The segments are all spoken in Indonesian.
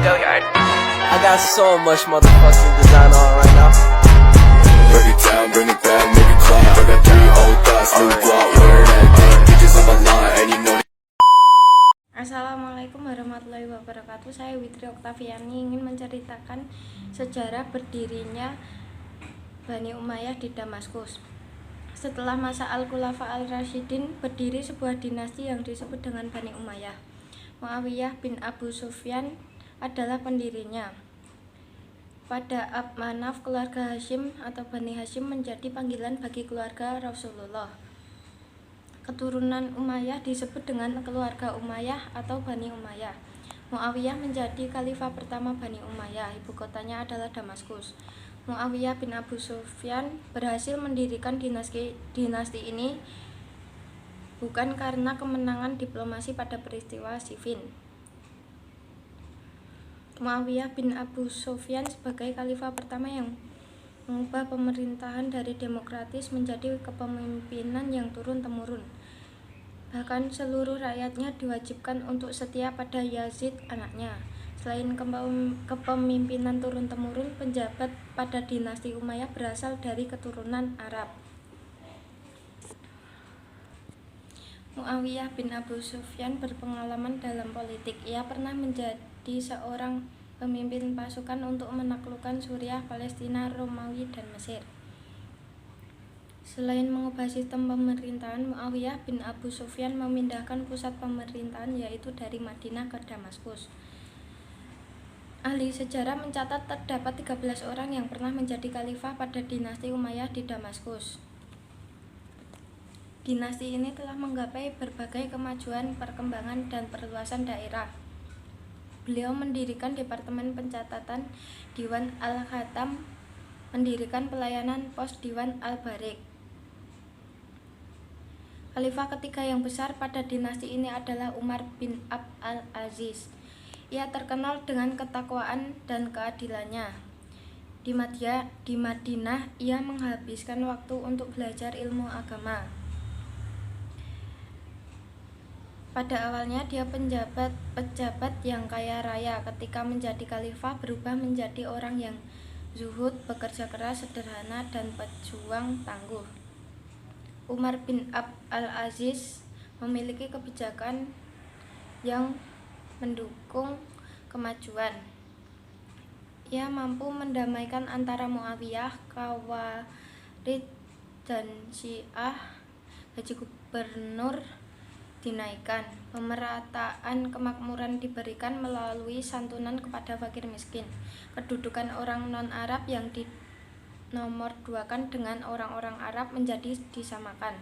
Go yard. I got so much motherfucking design on right now. Break it down, bring it back, make it clap. I got 3 old thoughts, new guap, wear that thing. Bitches on my line, and you know that. Assalamualaikum warahmatullahi wabarakatuh. Saya Witri Oktaviani ingin menceritakan sejarah berdirinya Bani Umayyah di Damaskus. Setelah masa Al-Khulafa Al-Rasyidin, berdiri sebuah dinasti yang disebut dengan Bani Umayyah. Muawiyah bin Abu Sufyan adalah pendirinya. Pada Abd Manaf, keluarga Hashim atau Bani Hashim menjadi panggilan bagi keluarga Rasulullah. Keturunan Umayyah disebut dengan keluarga Umayyah atau Bani Umayyah. Muawiyah menjadi khalifah pertama Bani Umayyah. Ibu kotanya adalah Damaskus. Muawiyah bin Abu Sufyan berhasil mendirikan dinasti ini bukan karena kemenangan diplomasi pada peristiwa Siffin. Muawiyah bin Abu Sufyan sebagai khalifah pertama yang mengubah pemerintahan dari demokratis menjadi kepemimpinan yang turun-temurun. Bahkan seluruh rakyatnya diwajibkan untuk setia pada Yazid anaknya. Selain kepemimpinan turun-temurun, penjabat pada dinasti Umayyah berasal dari keturunan Arab. Muawiyah bin Abu Sufyan berpengalaman dalam politik. Ia pernah menjadi seorang pemimpin pasukan untuk menaklukkan Suriah, Palestina, Romawi, dan Mesir. Selain mengubah sistem pemerintahan, Muawiyah bin Abu Sufyan memindahkan pusat pemerintahan yaitu dari Madinah ke Damaskus. Ahli sejarah mencatat terdapat 13 orang yang pernah menjadi khalifah pada dinasti Umayyah di Damaskus. Dinasti ini telah menggapai berbagai kemajuan, perkembangan, dan perluasan daerah. Beliau mendirikan Departemen Pencatatan Diwan Al-Khatam, mendirikan pelayanan pos Diwan Al-Barik. Khalifah ketiga yang besar pada dinasti ini adalah Umar bin Abd al-Aziz. Ia terkenal dengan ketakwaan dan keadilannya. Di Madinah, ia menghabiskan waktu untuk belajar ilmu agama. Pada awalnya dia pejabat yang kaya raya. Ketika menjadi khalifah, berubah menjadi orang yang zuhud, bekerja keras, sederhana, dan pejuang tangguh. Umar bin Abd al-Aziz memiliki kebijakan yang mendukung kemajuan. Ia mampu mendamaikan antara Muawiyah, Khawarij, dan Syiah. Gaji gubernur dinaikkan. Pemerataan kemakmuran diberikan melalui santunan kepada fakir miskin. Kedudukan orang non-Arab yang dinomorduakan dengan orang-orang Arab menjadi disamakan.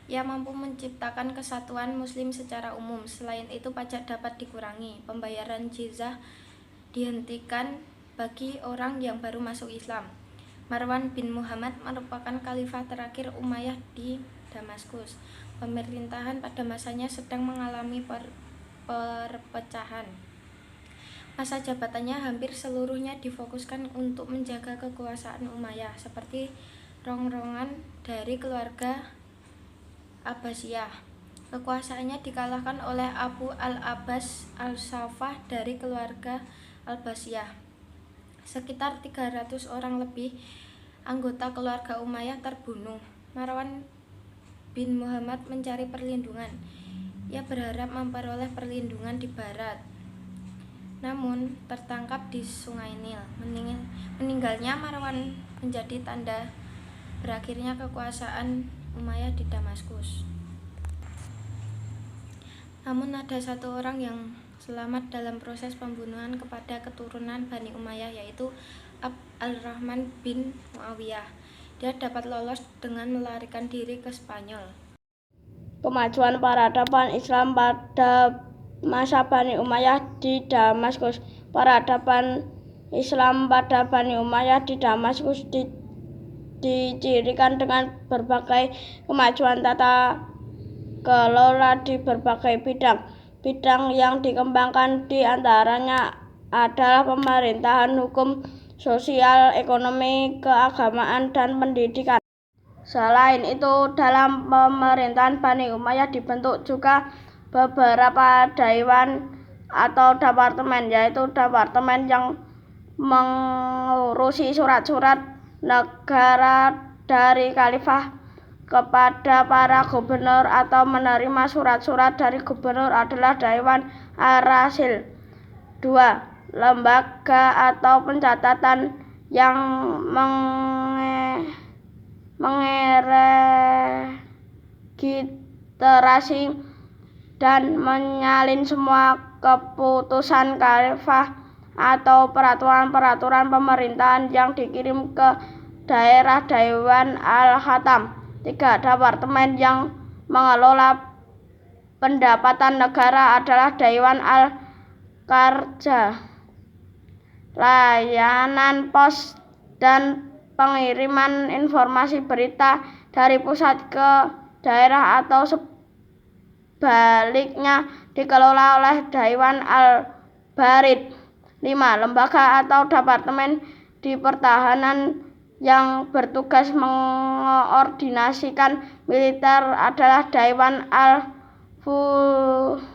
Ia mampu menciptakan kesatuan Muslim secara umum. Selain itu, pajak dapat dikurangi. Pembayaran jizyah dihentikan bagi orang yang baru masuk Islam. Marwan bin Muhammad merupakan khalifah terakhir Umayyah di Damaskus. Pemerintahan pada masanya sedang mengalami perpecahan. Masa jabatannya hampir seluruhnya difokuskan untuk menjaga kekuasaan Umayyah, seperti rongrongan dari keluarga Abbasiyah. Kekuasaannya dikalahkan oleh Abu al-Abbas al-Saffah dari keluarga Abbasiyah. Sekitar 300 orang lebih anggota keluarga Umayyah terbunuh. Marwan bin Muhammad mencari perlindungan. Ia berharap memperoleh perlindungan di barat, namun tertangkap di Sungai Nil. Meninggalnya Marwan menjadi tanda berakhirnya kekuasaan Umayyah di Damaskus. Namun ada satu orang yang selamat dalam proses pembunuhan kepada keturunan Bani Umayyah, yaitu Abd al-Rahman bin Muawiyah. Dia dapat lolos dengan melarikan diri ke Spanyol. Kemajuan peradaban Islam pada masa Bani Umayyah di Damaskus. Peradaban Islam pada Bani Umayyah di Damaskus dicirikan dengan berbagai kemajuan tata kelola di berbagai bidang. Bidang yang dikembangkan di antaranya adalah pemerintahan, hukum, sosial, ekonomi, keagamaan, dan pendidikan. Selain itu, dalam pemerintahan Bani Umayyah dibentuk juga beberapa dewan atau departemen, yaitu departemen yang mengurusi surat-surat negara dari khalifah kepada para gubernur atau menerima surat-surat dari gubernur adalah Dewan Ar-Rasil. 2. Lembaga atau pencatatan yang mengeregistrasi dan menyalin semua keputusan khalifah atau peraturan-peraturan pemerintahan yang dikirim ke daerah Dewan Al-Hakam. 3. Departemen yang mengelola pendapatan negara adalah Dewan Al-Kharja. Layanan pos dan pengiriman informasi berita dari pusat ke daerah atau sebaliknya dikelola oleh Dewan Al-Barid. 5. Lembaga atau departemen di pertahanan yang bertugas mengordinasikan militer adalah Dewan Al-Furun.